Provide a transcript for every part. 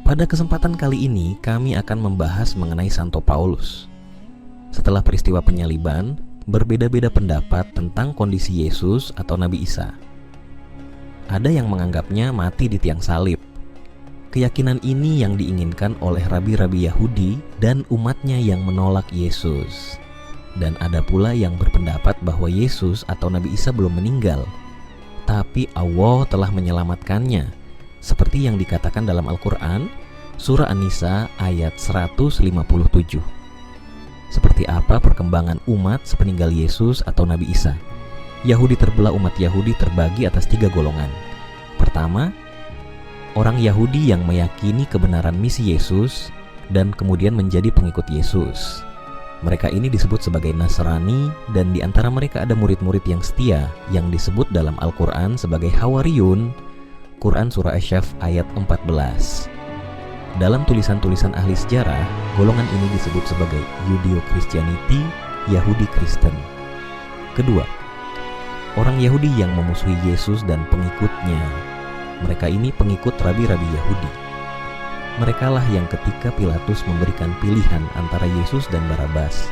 Pada kesempatan kali ini kami akan membahas mengenai Santo Paulus. Setelah peristiwa penyaliban, berbeda-beda pendapat tentang kondisi Yesus atau Nabi Isa. Ada yang menganggapnya mati di tiang salib. Keyakinan ini yang diinginkan oleh rabi-rabi Yahudi dan umatnya yang menolak Yesus. Dan ada pula yang berpendapat bahwa Yesus atau Nabi Isa belum meninggal, tapi Allah telah menyelamatkannya, seperti yang dikatakan dalam Al-Quran, Surah An-Nisa ayat 157. Seperti apa perkembangan umat sepeninggal Yesus atau Nabi Isa? Yahudi terbelah. Umat Yahudi terbagi atas 3 golongan. Pertama, orang Yahudi yang meyakini kebenaran misi Yesus dan kemudian menjadi pengikut Yesus. Mereka ini disebut sebagai Nasrani, dan di antara mereka ada murid-murid yang setia yang disebut dalam Al-Quran sebagai Hawariyun. Quran Surah Asy-Syaff ayat 14. Dalam tulisan-tulisan ahli sejarah, golongan ini disebut sebagai Judeo-Christianity, Yahudi Kristen. Kedua, orang Yahudi yang memusuhi Yesus dan pengikutnya. Mereka ini pengikut rabi-rabi Yahudi. Merekalah yang ketika Pilatus memberikan pilihan antara Yesus dan Barabas,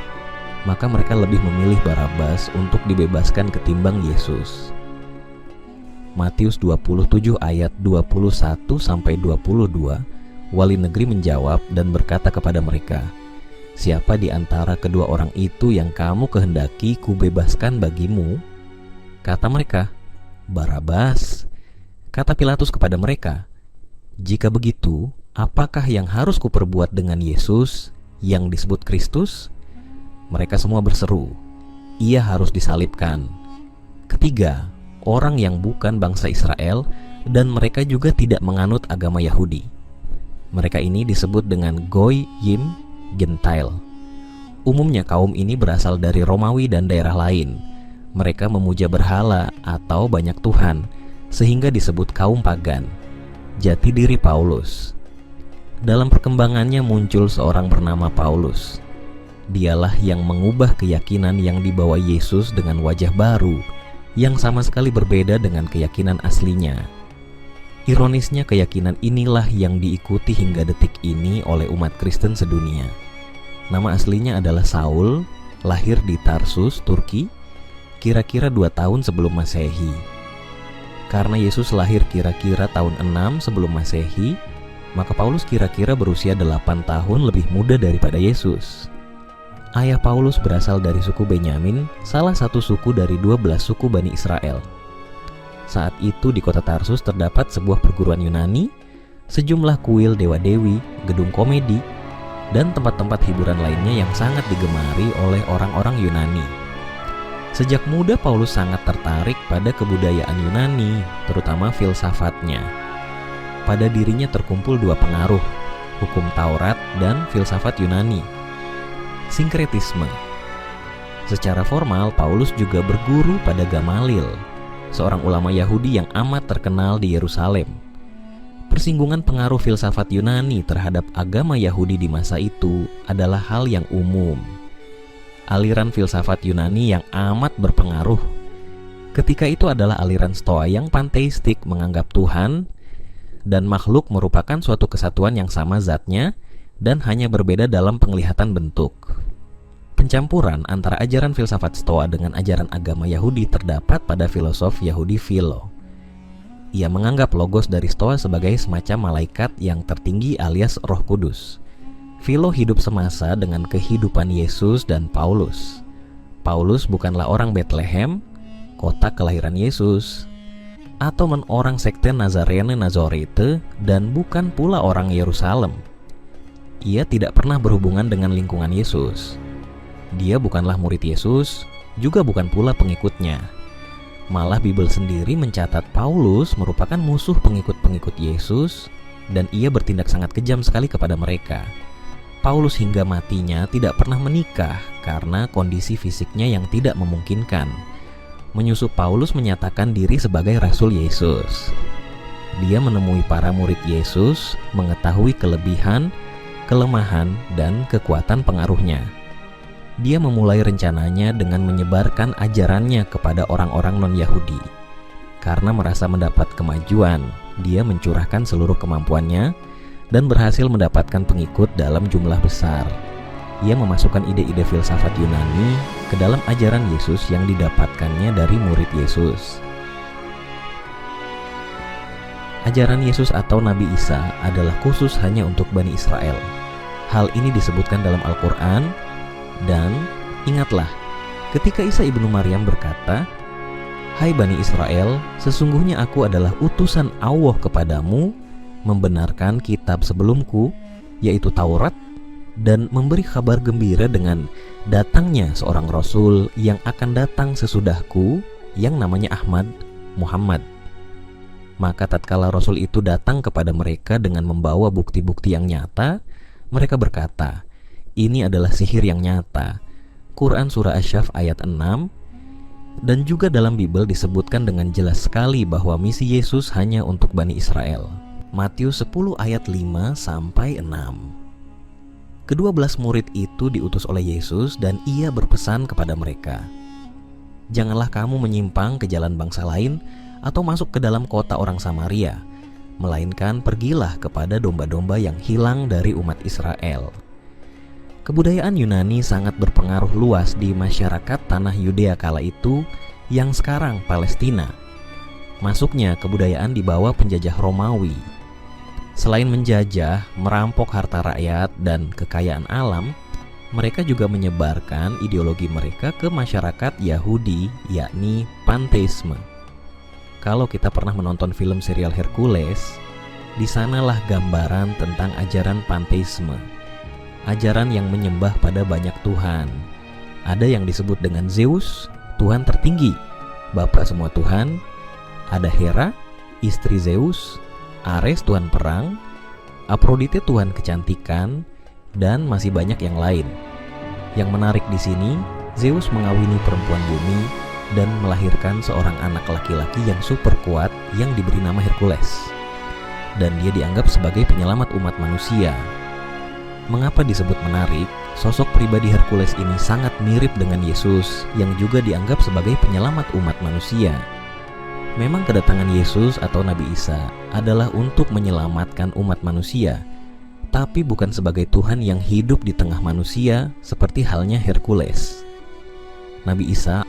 maka mereka lebih memilih Barabas untuk dibebaskan ketimbang Yesus. Matius 27 ayat 21-22, wali negeri menjawab dan berkata kepada mereka, "Siapa di antara kedua orang itu yang kamu kehendaki kubebaskan bagimu?" Kata mereka, "Barabas." Kata Pilatus kepada mereka, "Jika begitu, apakah yang harus kuperbuat dengan Yesus yang disebut Kristus?" Mereka semua berseru, "Ia harus disalibkan." Ketiga, orang yang bukan bangsa Israel dan mereka juga tidak menganut agama Yahudi. Mereka ini disebut dengan Goyim, Gentile. Umumnya kaum ini berasal dari Romawi dan daerah lain. Mereka memuja berhala atau banyak Tuhan, sehingga disebut kaum pagan. Jati diri Paulus. Dalam perkembangannya muncul seorang bernama Paulus. Dialah yang mengubah keyakinan yang dibawa Yesus dengan wajah baru, yang sama sekali berbeda dengan keyakinan aslinya. Ironisnya, keyakinan inilah yang diikuti hingga detik ini oleh umat Kristen sedunia. Nama aslinya adalah Saul, lahir di Tarsus, Turki, kira-kira 2 tahun sebelum Masehi. Karena Yesus lahir kira-kira tahun 6 sebelum Masehi, maka Paulus kira-kira berusia 8 tahun lebih muda daripada Yesus. Ayah Paulus berasal dari suku Benyamin, salah satu suku dari 12 suku Bani Israel. Saat itu di kota Tarsus terdapat sebuah perguruan Yunani, sejumlah kuil dewa-dewi, gedung komedi, dan tempat-tempat hiburan lainnya yang sangat digemari oleh orang-orang Yunani. Sejak muda Paulus sangat tertarik pada kebudayaan Yunani, terutama filsafatnya. Pada dirinya terkumpul 2 pengaruh, hukum Taurat dan filsafat Yunani. Sinkretisme. Secara formal, Paulus juga berguru pada Gamaliel, seorang ulama Yahudi yang amat terkenal di Yerusalem. Persinggungan pengaruh filsafat Yunani terhadap agama Yahudi di masa itu adalah hal yang umum. Aliran filsafat Yunani yang amat berpengaruh ketika itu adalah aliran Stoa yang panteistik, menganggap Tuhan dan makhluk merupakan suatu kesatuan yang sama zatnya dan hanya berbeda dalam penglihatan bentuk. Pencampuran antara ajaran filsafat Stoa dengan ajaran agama Yahudi terdapat pada filosof Yahudi Philo. Ia menganggap logos dari Stoa sebagai semacam malaikat yang tertinggi alias Roh Kudus. Philo hidup semasa dengan kehidupan Yesus dan Paulus. Paulus bukanlah orang Bethlehem, kota kelahiran Yesus, atau orang sekte Nazarene Nazorete, dan bukan pula orang Yerusalem. Ia tidak pernah berhubungan dengan lingkungan Yesus. Dia bukanlah murid Yesus, juga bukan pula pengikutnya. Malah Bible sendiri mencatat Paulus merupakan musuh pengikut-pengikut Yesus, dan ia bertindak sangat kejam sekali kepada mereka. Paulus hingga matinya tidak pernah menikah karena kondisi fisiknya yang tidak memungkinkan. Menyusup Paulus menyatakan diri sebagai Rasul Yesus. Dia menemui para murid Yesus, mengetahui kelebihan, kelemahan, dan kekuatan pengaruhnya. Dia memulai rencananya dengan menyebarkan ajarannya kepada orang-orang non-Yahudi. Karena merasa mendapat kemajuan, dia mencurahkan seluruh kemampuannya dan berhasil mendapatkan pengikut dalam jumlah besar. Ia memasukkan ide-ide filsafat Yunani ke dalam ajaran Yesus yang didapatkannya dari murid Yesus. Ajaran Yesus atau Nabi Isa adalah khusus hanya untuk Bani Israel. Hal ini disebutkan dalam Al-Quran, dan ingatlah ketika Isa ibnu Maryam berkata, "Hai Bani Israel, sesungguhnya aku adalah utusan Allah kepadamu, membenarkan kitab sebelumku, yaitu Taurat, dan memberi kabar gembira dengan datangnya seorang Rasul yang akan datang sesudahku, yang namanya Ahmad, Muhammad." Maka tatkala Rasul itu datang kepada mereka dengan membawa bukti-bukti yang nyata, mereka berkata, "Ini adalah sihir yang nyata." Quran Surah Asy-Syaff ayat 6. Dan juga dalam Bible disebutkan dengan jelas sekali bahwa misi Yesus hanya untuk Bani Israel. Matius 10 ayat 5 sampai 6. Kedua belas murid itu diutus oleh Yesus dan ia berpesan kepada mereka, "Janganlah kamu menyimpang ke jalan bangsa lain atau masuk ke dalam kota orang Samaria, melainkan pergilah kepada domba-domba yang hilang dari umat Israel." Kebudayaan Yunani sangat berpengaruh luas di masyarakat tanah Yudea kala itu yang sekarang Palestina. Masuknya kebudayaan di bawah penjajah Romawi. Selain menjajah, merampok harta rakyat dan kekayaan alam, mereka juga menyebarkan ideologi mereka ke masyarakat Yahudi, yakni panteisme. Kalau kita pernah menonton film serial Hercules, di sanalah gambaran tentang ajaran panteisme. Ajaran yang menyembah pada banyak Tuhan. Ada yang disebut dengan Zeus, Tuhan tertinggi, Bapa semua Tuhan. Ada Hera, istri Zeus, Ares, Tuhan perang, Afrodite, Tuhan kecantikan, dan masih banyak yang lain. Yang menarik di sini, Zeus mengawini perempuan bumi dan melahirkan seorang anak laki-laki yang super kuat yang diberi nama Hercules. Dan dia dianggap sebagai penyelamat umat manusia. Mengapa disebut menarik? Sosok pribadi Hercules ini sangat mirip dengan Yesus yang juga dianggap sebagai penyelamat umat manusia. Memang kedatangan Yesus atau Nabi Isa adalah untuk menyelamatkan umat manusia, tapi bukan sebagai Tuhan yang hidup di tengah manusia seperti halnya Hercules. Nabi Isa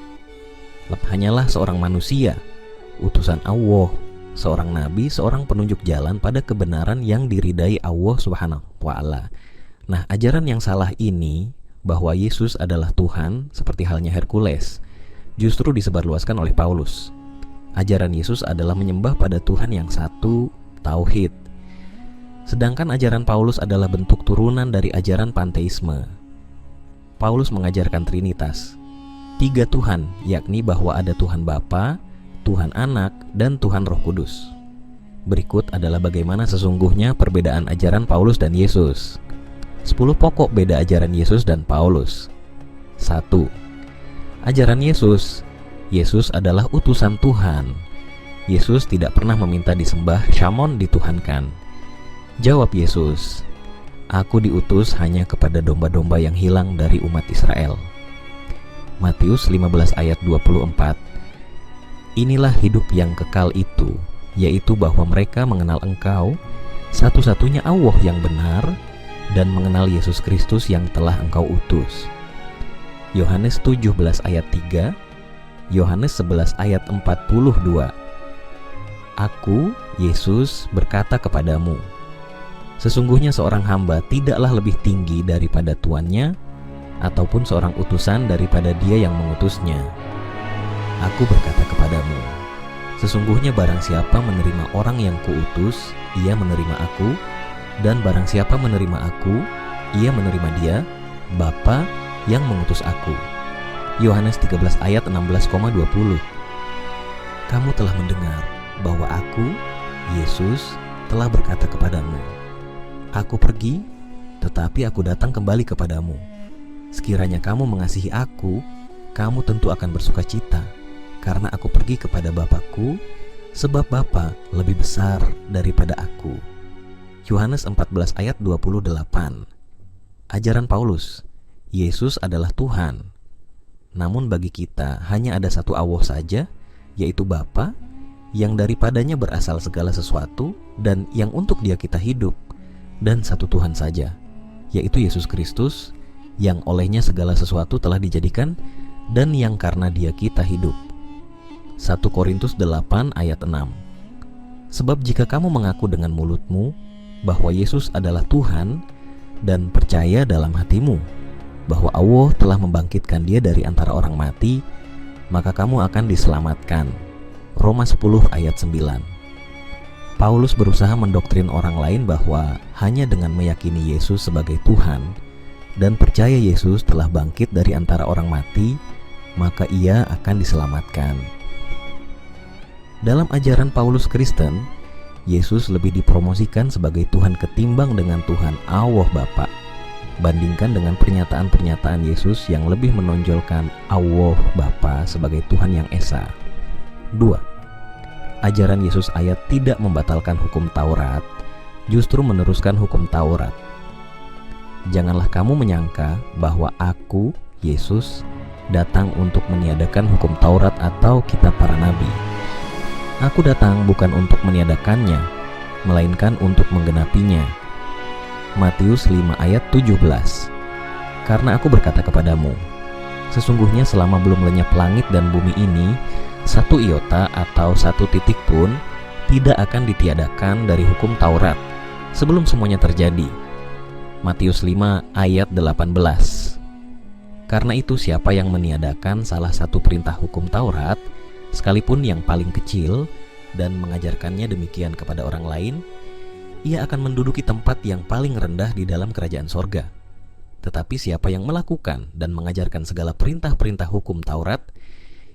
hanyalah seorang manusia, utusan Allah, seorang nabi, seorang penunjuk jalan pada kebenaran yang diridai Allah Subhanahu wa Ta'ala. Nah, ajaran yang salah ini bahwa Yesus adalah Tuhan seperti halnya Hercules justru disebarluaskan oleh Paulus. Ajaran Yesus adalah menyembah pada Tuhan yang satu, tauhid. Sedangkan ajaran Paulus adalah bentuk turunan dari ajaran panteisme. Paulus mengajarkan Trinitas, 3 Tuhan, yakni bahwa ada Tuhan Bapa, Tuhan Anak, dan Tuhan Roh Kudus. Berikut adalah bagaimana sesungguhnya perbedaan ajaran Paulus dan Yesus. 10 pokok beda ajaran Yesus dan Paulus. 1. Ajaran Yesus. Yesus adalah utusan Tuhan. Yesus tidak pernah meminta disembah, syamon dituhankan. Jawab Yesus, "Aku diutus hanya kepada domba-domba yang hilang dari umat Israel." Matius 15 ayat 24. Inilah hidup yang kekal itu, yaitu bahwa mereka mengenal Engkau, satu-satunya Allah yang benar, dan mengenal Yesus Kristus yang telah Engkau utus. Yohanes 17 ayat 3, Yohanes 11 ayat 42. Aku, Yesus, berkata kepadamu, sesungguhnya seorang hamba tidaklah lebih tinggi daripada tuannya, ataupun seorang utusan daripada dia yang mengutusnya. Aku berkata kepadamu, sesungguhnya barang siapa menerima orang yang kuutus, ia menerima aku, dan barang siapa menerima aku, ia menerima dia, Bapa yang mengutus aku. Yohanes 13 ayat 16,20. Kamu telah mendengar bahwa aku, Yesus, telah berkata kepadamu, aku pergi, tetapi aku datang kembali kepadamu. Sekiranya kamu mengasihi aku, kamu tentu akan bersuka cita, karena aku pergi kepada Bapa-Ku, sebab Bapa lebih besar daripada aku. Yohanes 14 ayat 28. Ajaran Paulus, Yesus adalah Tuhan. Namun bagi kita hanya ada satu Allah saja, yaitu Bapa, yang daripadanya berasal segala sesuatu dan yang untuk Dia kita hidup. dan satu Tuhan saja, yaitu Yesus Kristus, yang olehnya segala sesuatu telah dijadikan dan yang karena Dia kita hidup. 1 Korintus 8 ayat 6. Sebab jika kamu mengaku dengan mulutmu bahwa Yesus adalah Tuhan dan percaya dalam hatimu bahwa Allah telah membangkitkan Dia dari antara orang mati, maka kamu akan diselamatkan. Roma 10 ayat 9. Paulus berusaha mendoktrin orang lain bahwa hanya dengan meyakini Yesus sebagai Tuhan dan percaya Yesus telah bangkit dari antara orang mati, maka ia akan diselamatkan. Dalam ajaran Paulus Kristen, Yesus lebih dipromosikan sebagai Tuhan ketimbang dengan Tuhan Allah Bapa. Bandingkan dengan pernyataan-pernyataan Yesus yang lebih menonjolkan Allah Bapa sebagai Tuhan yang Esa. 2. Ajaran Yesus ayat tidak membatalkan hukum Taurat, justru meneruskan hukum Taurat. Janganlah kamu menyangka bahwa aku, Yesus, datang untuk meniadakan hukum Taurat atau kitab para nabi. Aku datang bukan untuk meniadakannya, melainkan untuk menggenapinya. Matius 5 ayat 17. Karena aku berkata kepadamu, sesungguhnya selama belum lenyap langit dan bumi ini, satu iota atau satu titik pun tidak akan ditiadakan dari hukum Taurat sebelum semuanya terjadi. Matius 5 ayat 18. Karena itu siapa yang meniadakan salah satu perintah hukum Taurat, sekalipun yang paling kecil, dan mengajarkannya demikian kepada orang lain, ia akan menduduki tempat yang paling rendah di dalam kerajaan sorga. Tetapi siapa yang melakukan dan mengajarkan segala perintah-perintah hukum Taurat,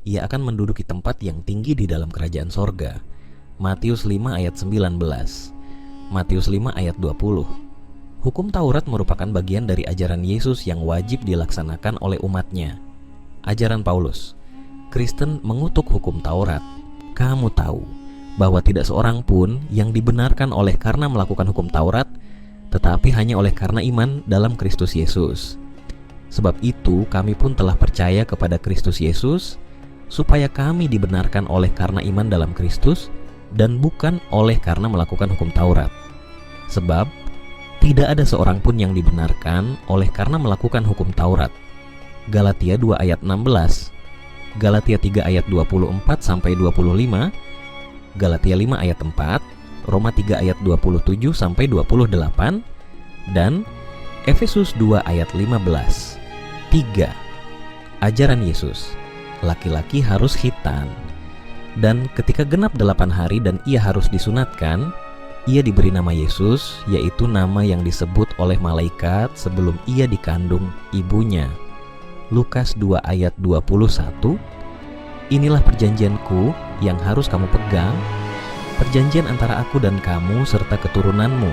ia akan menduduki tempat yang tinggi di dalam kerajaan sorga. Matius 5 ayat 19. Matius 5 ayat 20. Hukum Taurat merupakan bagian dari ajaran Yesus yang wajib dilaksanakan oleh umatnya. Ajaran Paulus, Kristen mengutuk hukum Taurat. Kamu tahu bahwa tidak seorang pun yang dibenarkan oleh karena melakukan hukum Taurat, tetapi hanya oleh karena iman dalam Kristus Yesus. Sebab itu kami pun telah percaya kepada Kristus Yesus, supaya kami dibenarkan oleh karena iman dalam Kristus, dan bukan oleh karena melakukan hukum Taurat. Sebab tidak ada seorang pun yang dibenarkan oleh karena melakukan hukum Taurat. Galatia 2 ayat 16, Galatia 3 ayat 24-25, Galatia 5 ayat 4, Roma 3 ayat 27-28, dan Efesus 2 ayat 15. 3. Ajaran Yesus, laki-laki harus khitan, dan ketika genap 8 hari dan ia harus disunatkan, ia diberi nama Yesus, yaitu nama yang disebut oleh malaikat sebelum ia dikandung ibunya. Lukas 2 ayat 21. Inilah perjanjianku yang harus kamu pegang, perjanjian antara aku dan kamu serta keturunanmu,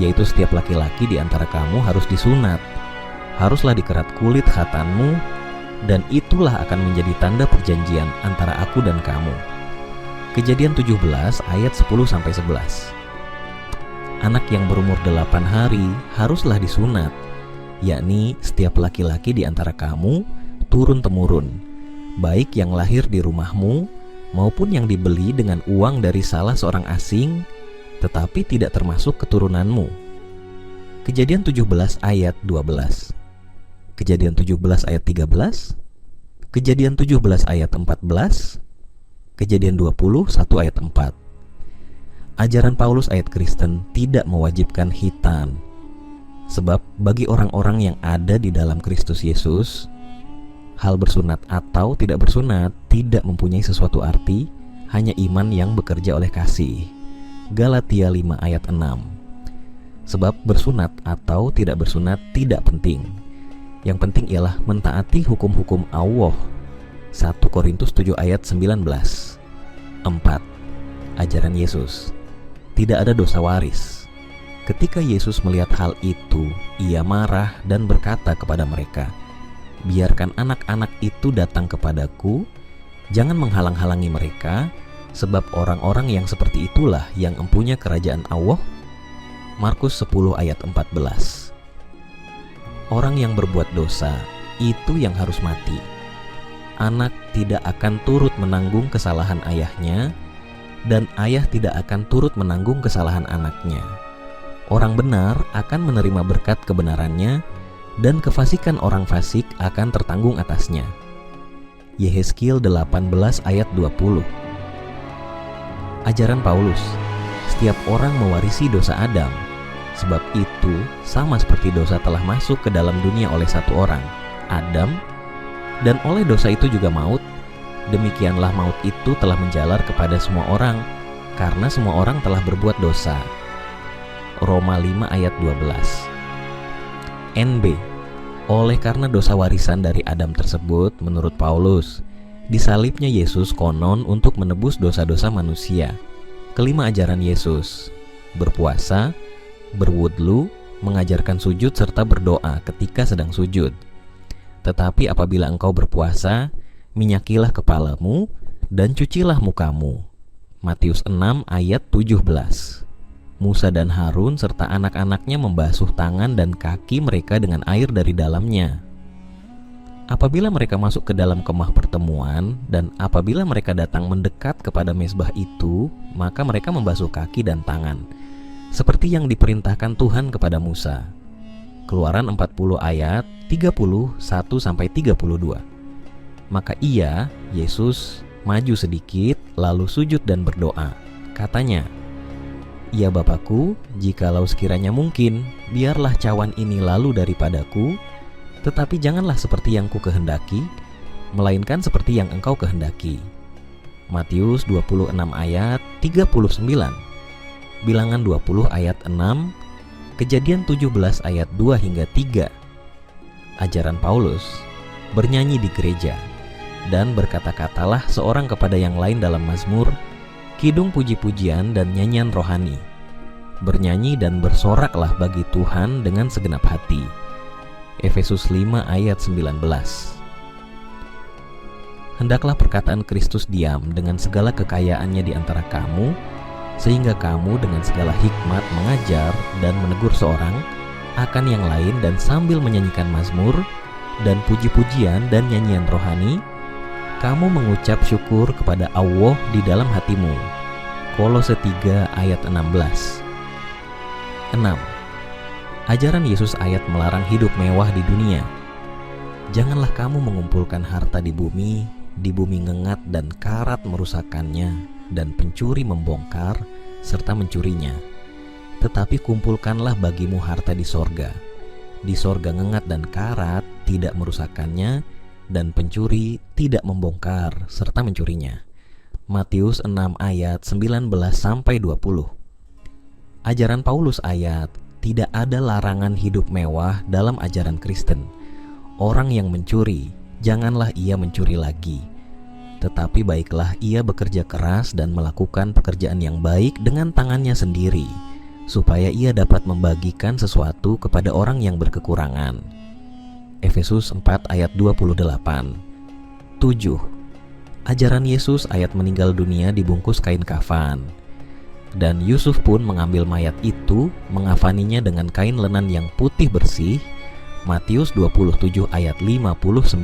yaitu setiap laki-laki di antara kamu harus disunat, haruslah dikerat kulit khatanmu, dan itulah akan menjadi tanda perjanjian antara aku dan kamu. Kejadian 17 ayat 10-11. Anak yang berumur 8 hari haruslah disunat, yakni setiap laki-laki di antara kamu turun-temurun, baik yang lahir di rumahmu maupun yang dibeli dengan uang dari salah seorang asing, tetapi tidak termasuk keturunanmu. Kejadian 17 ayat 12, Kejadian 17 ayat 13, Kejadian 17 ayat 14, Kejadian 20 1 ayat 4. Ajaran Paulus ayat Kristen tidak mewajibkan khitan. Sebab bagi orang-orang yang ada di dalam Kristus Yesus, hal bersunat atau tidak bersunat tidak mempunyai sesuatu arti, hanya iman yang bekerja oleh kasih. Galatia 5 ayat 6. Sebab bersunat atau tidak bersunat tidak penting. Yang penting ialah mentaati hukum-hukum Allah. 1 Korintus 7 ayat 19. 4. Ajaran Yesus, tidak ada dosa waris. Ketika Yesus melihat hal itu, ia marah dan berkata kepada mereka, biarkan anak-anak itu datang kepadaku, jangan menghalang-halangi mereka, sebab orang-orang yang seperti itulah yang empunya kerajaan Allah. Markus 10 ayat 14. Orang yang berbuat dosa, itu yang harus mati. Anak tidak akan turut menanggung kesalahan ayahnya, dan ayah tidak akan turut menanggung kesalahan anaknya. Orang benar akan menerima berkat kebenarannya, dan kefasikan orang fasik akan tertanggung atasnya. Yehezkiel 18 ayat 20. Ajaran Paulus, setiap orang mewarisi dosa Adam. Sebab itu sama seperti dosa telah masuk ke dalam dunia oleh satu orang, Adam, dan oleh dosa itu juga maut. Demikianlah maut itu telah menjalar kepada semua orang, karena semua orang telah berbuat dosa. Roma 5 ayat 12. NB. Oleh karena dosa warisan dari Adam tersebut, menurut Paulus, disalibnya Yesus konon untuk menebus dosa-dosa manusia. Kelima ajaran Yesus: berpuasa, berwudhu, mengajarkan sujud serta berdoa ketika sedang sujud. Tetapi apabila engkau berpuasa, minyakilah kepalamu dan cucilah mukamu. Matius 6 ayat 17. Musa dan Harun serta anak-anaknya membasuh tangan dan kaki mereka dengan air dari dalamnya. Apabila mereka masuk ke dalam kemah pertemuan dan apabila mereka datang mendekat kepada mezbah itu, maka mereka membasuh kaki dan tangan, seperti yang diperintahkan Tuhan kepada Musa. Keluaran 40 ayat 31-32. Maka ia, Yesus, maju sedikit lalu sujud dan berdoa. Katanya, "Ya Bapakku, jikalau sekiranya mungkin, biarlah cawan ini lalu daripadaku, tetapi janganlah seperti yang ku kehendaki, melainkan seperti yang engkau kehendaki." Matius 26 ayat 39, Bilangan 20 ayat 6, Kejadian 17 ayat 2 hingga 3. Ajaran Paulus, bernyanyi di gereja, dan berkata-katalah seorang kepada yang lain dalam mazmur, kidung puji-pujian dan nyanyian rohani. Bernyanyi dan bersoraklah bagi Tuhan dengan segenap hati. Efesus 5 ayat 19. Hendaklah perkataan Kristus diam dengan segala kekayaannya di antara kamu, sehingga kamu dengan segala hikmat mengajar dan menegur seorang akan yang lain, dan sambil menyanyikan mazmur dan puji-pujian dan nyanyian rohani, kamu mengucap syukur kepada Allah di dalam hatimu. Kolose 3 ayat 16. 6. Ajaran Yesus ayat melarang hidup mewah di dunia. Janganlah kamu mengumpulkan harta di bumi ngengat dan karat merusakkannya, dan pencuri membongkar serta mencurinya. Tetapi kumpulkanlah bagimu harta di sorga. Di sorga ngengat dan karat tidak merusakkannya, dan pencuri tidak membongkar serta mencurinya. Matius 6 ayat 19-20. Ajaran Paulus ayat, tidak ada larangan hidup mewah dalam ajaran Kristen. Orang yang mencuri, janganlah ia mencuri lagi, tetapi baiklah ia bekerja keras dan melakukan pekerjaan yang baik dengan tangannya sendiri, supaya ia dapat membagikan sesuatu kepada orang yang berkekurangan. Efesus 4 ayat 28. 7. Ajaran Yesus ayat meninggal dunia dibungkus kain kafan. Dan Yusuf pun mengambil mayat itu, mengafaninya dengan kain lenan yang putih bersih. Matius 27 ayat 59.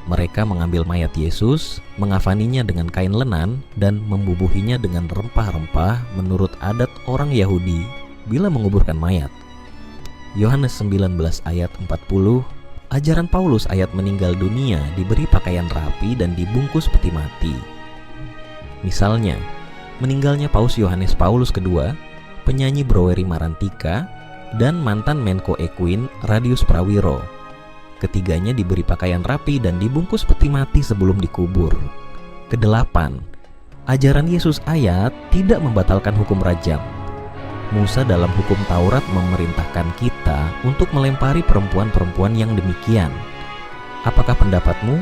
Mereka mengambil mayat Yesus, mengafaninya dengan kain lenan, dan membubuhinya dengan rempah-rempah menurut adat orang Yahudi bila menguburkan mayat. Yohanes 19 ayat 40. Ajaran Paulus ayat meninggal dunia diberi pakaian rapi dan dibungkus peti mati. Misalnya, meninggalnya Paus Yohanes Paulus II, penyanyi Broweri Marantika, dan mantan Menko Equin Radius Prawiro. Ketiganya diberi pakaian rapi dan dibungkus peti mati sebelum dikubur. Kedelapan, ajaran Yesus ayat tidak membatalkan hukum rajam. Musa dalam hukum Taurat memerintahkan kita untuk melempari perempuan-perempuan yang demikian. Apakah pendapatmu,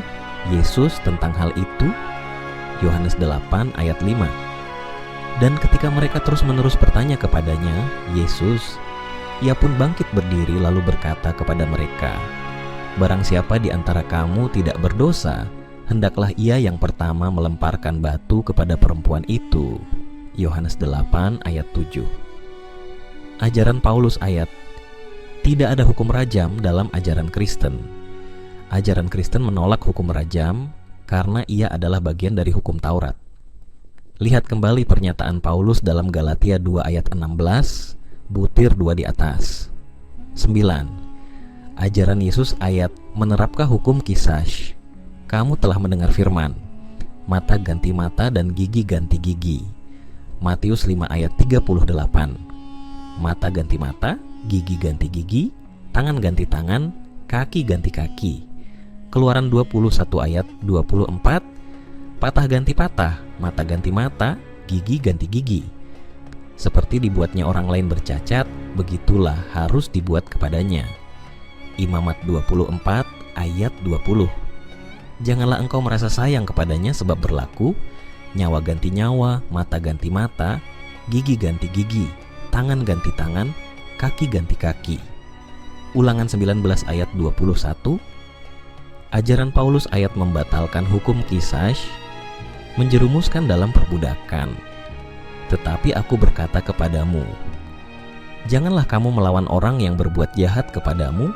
Yesus, tentang hal itu? Yohanes 8 ayat 5. Dan ketika mereka terus-menerus bertanya kepadanya, Yesus, ia pun bangkit berdiri lalu berkata kepada mereka, barang siapa di antara kamu tidak berdosa, hendaklah ia yang pertama melemparkan batu kepada perempuan itu. Yohanes 8 ayat 7. Ajaran Paulus ayat, tidak ada hukum rajam dalam ajaran Kristen. Ajaran Kristen menolak hukum rajam karena ia adalah bagian dari hukum Taurat. Lihat kembali pernyataan Paulus dalam Galatia 2 ayat 16, butir 2 di atas. 9. Ajaran Yesus ayat menerapkan hukum Qisas. Kamu telah mendengar firman, mata ganti mata dan gigi ganti gigi. Matius 5 ayat 38. Mata ganti mata, gigi ganti gigi, tangan ganti tangan, kaki ganti kaki. Keluaran 21 ayat 24. Patah ganti patah, mata ganti mata, gigi ganti gigi. Seperti dibuatnya orang lain bercacat, begitulah harus dibuat kepadanya. Imamat 24 ayat 20. Janganlah engkau merasa sayang kepadanya sebab berlaku, nyawa ganti nyawa, mata ganti mata, gigi ganti gigi, tangan ganti tangan, kaki ganti kaki. Ulangan 19 ayat 21. Ajaran Paulus ayat membatalkan hukum Qisas menjerumuskan dalam perbudakan. Tetapi aku berkata kepadamu, janganlah kamu melawan orang yang berbuat jahat kepadamu,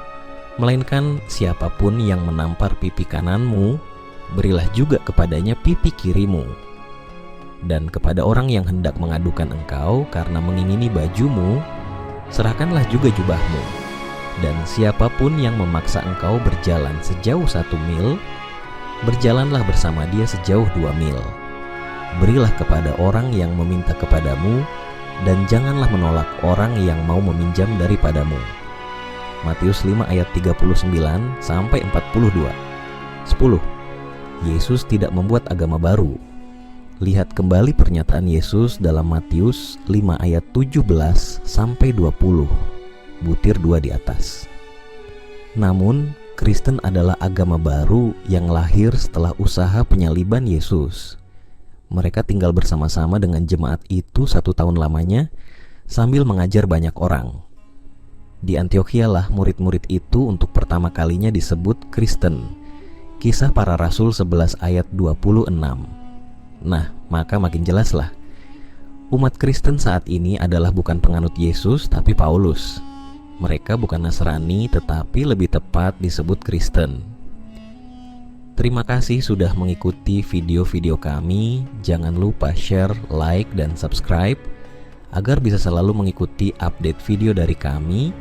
melainkan siapapun yang menampar pipi kananmu, berilah juga kepadanya pipi kirimu. Dan kepada orang yang hendak mengadukan engkau karena mengingini bajumu, serahkanlah juga jubahmu. Dan siapapun yang memaksa engkau berjalan sejauh 1 mil, berjalanlah bersama dia sejauh 2 mil. Berilah kepada orang yang meminta kepadamu, dan janganlah menolak orang yang mau meminjam daripadamu. Matius 5 ayat 39 sampai 42. 10. Yesus tidak membuat agama baru. Lihat kembali pernyataan Yesus dalam Matius 5 ayat 17 sampai 20. Butir 2 di atas. Namun, Kristen adalah agama baru yang lahir setelah usaha penyaliban Yesus. Mereka tinggal bersama-sama dengan jemaat itu 1 tahun lamanya sambil mengajar banyak orang. Di Antiokhia lah murid-murid itu untuk pertama kalinya disebut Kristen. Kisah Para Rasul 11 ayat 26. Nah, maka makin jelaslah. Umat Kristen saat ini adalah bukan penganut Yesus tapi Paulus. Mereka bukan Nasrani tetapi lebih tepat disebut Kristen. Terima kasih sudah mengikuti video-video kami. Jangan lupa share, like, dan subscribe agar bisa selalu mengikuti update video dari kami